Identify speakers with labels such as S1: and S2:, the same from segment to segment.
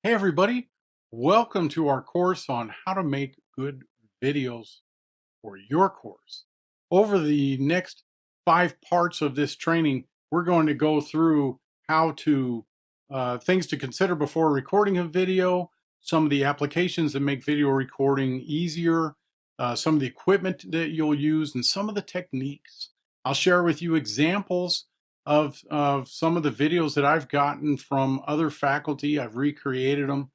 S1: Hey everybody, welcome to our course on how to make good videos for your course. Over the next 5 parts of this training, we're going to go through how to things to consider before recording a video, some of the applications that make video recording easier, some of the equipment that you'll use, and some of the techniques. I'll share with you examples of some of the videos that I've gotten from other faculty. I've recreated them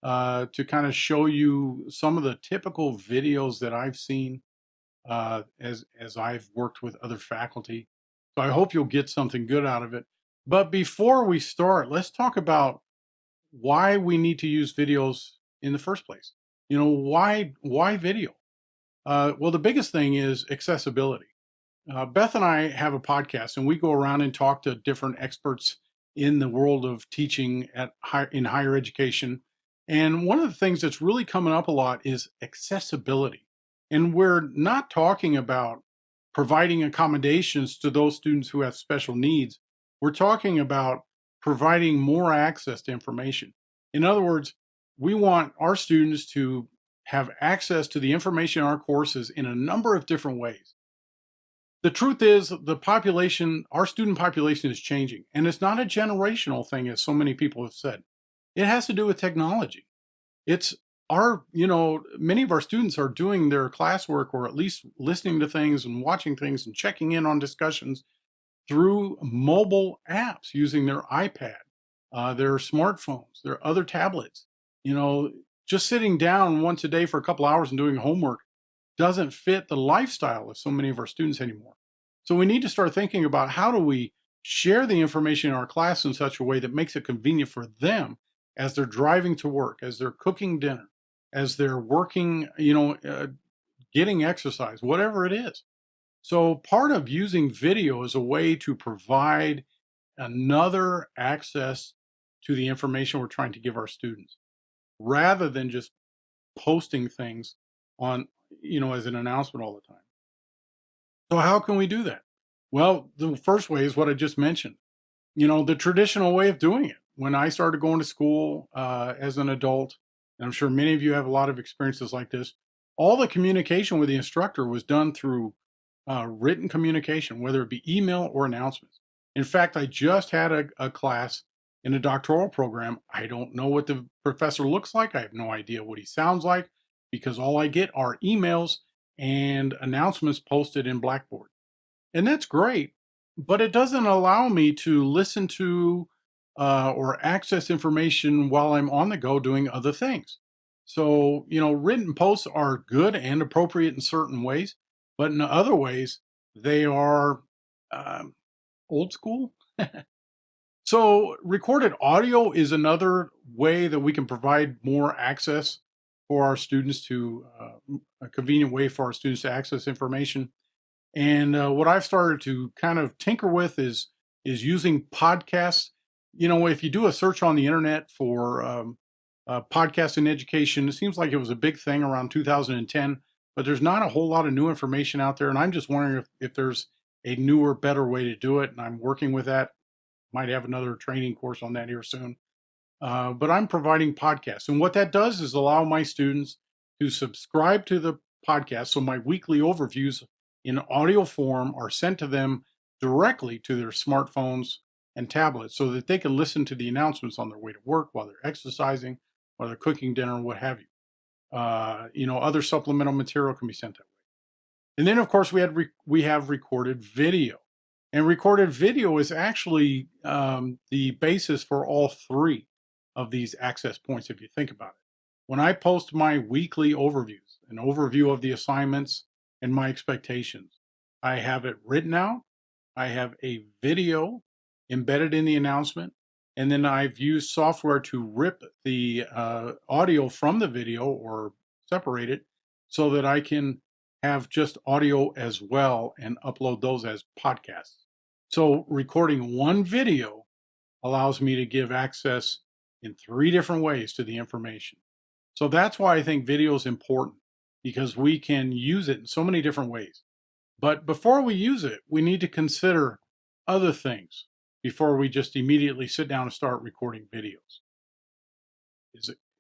S1: to kind of show you some of the typical videos that I've seen as I've worked with other faculty. So I hope you'll get something good out of it. But before we start, let's talk about why we need to use videos in the first place. Why video? Well, the biggest thing is accessibility. Beth and I have a podcast, and we go around and talk to different experts in the world of teaching in higher education. And one of the things that's really coming up a lot is accessibility. And we're not talking about providing accommodations to those students who have special needs. We're talking about providing more access to information. In other words, we want our students to have access to the information in our courses in a number of different ways. The truth is our student population is changing, and it's not a generational thing as so many people have said. It has to do with technology. It's many of our students are doing their classwork or at least listening to things and watching things and checking in on discussions through mobile apps using their iPad, their smartphones, their other tablets. You know, just sitting down once a day for a couple hours and doing homework doesn't fit the lifestyle of so many of our students anymore. So we need to start thinking about how do we share the information in our class in such a way that makes it convenient for them as they're driving to work, as they're cooking dinner, as they're working, getting exercise, whatever it is. So part of using video is a way to provide another access to the information we're trying to give our students rather than just posting things on, as an announcement all the time. So how can we do that? Well, the first way is what I just mentioned. The traditional way of doing it. When I started going to school as an adult, and I'm sure many of you have a lot of experiences like this, all the communication with the instructor was done through written communication, whether it be email or announcements. In fact, I just had a class in a doctoral program. I don't know what the professor looks like. I have no idea what he sounds like because all I get are emails and announcements posted in Blackboard. And that's great, but it doesn't allow me to listen to or access information while I'm on the go doing other things. So, written posts are good and appropriate in certain ways, but in other ways, they are um, old school. So, recorded audio is another way that we can provide more access for our students to a convenient way for our students to access information. And what I've started to kind of tinker with is using podcasts. If you do a search on the internet for podcast in education, it seems like it was a big thing around 2010, but there's not a whole lot of new information out there. And I'm just wondering if there's a newer, better way to do it. And I'm working with that. Might have another training course on that here soon. But I'm providing podcasts. And what that does is allow my students to subscribe to the podcast. So my weekly overviews in audio form are sent to them directly to their smartphones and tablets so that they can listen to the announcements on their way to work while they're exercising, while they're cooking dinner, what have you. Other supplemental material can be sent that way. And then, of course, we have recorded video. And recorded video is actually the basis for all three of these access points, if you think about it. When I post my weekly overviews, an overview of the assignments and my expectations, I have it written out, I have a video embedded in the announcement, and then I've used software to rip the audio from the video or separate it so that I can have just audio as well and upload those as podcasts. So recording one video allows me to give access in three different ways to the information. So that's why I think video is important because we can use it in so many different ways. But before we use it, we need to consider other things before we just immediately sit down and start recording videos.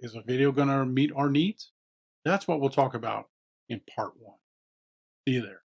S1: Is a video going to meet our needs? That's what we'll talk about in part one. See you there.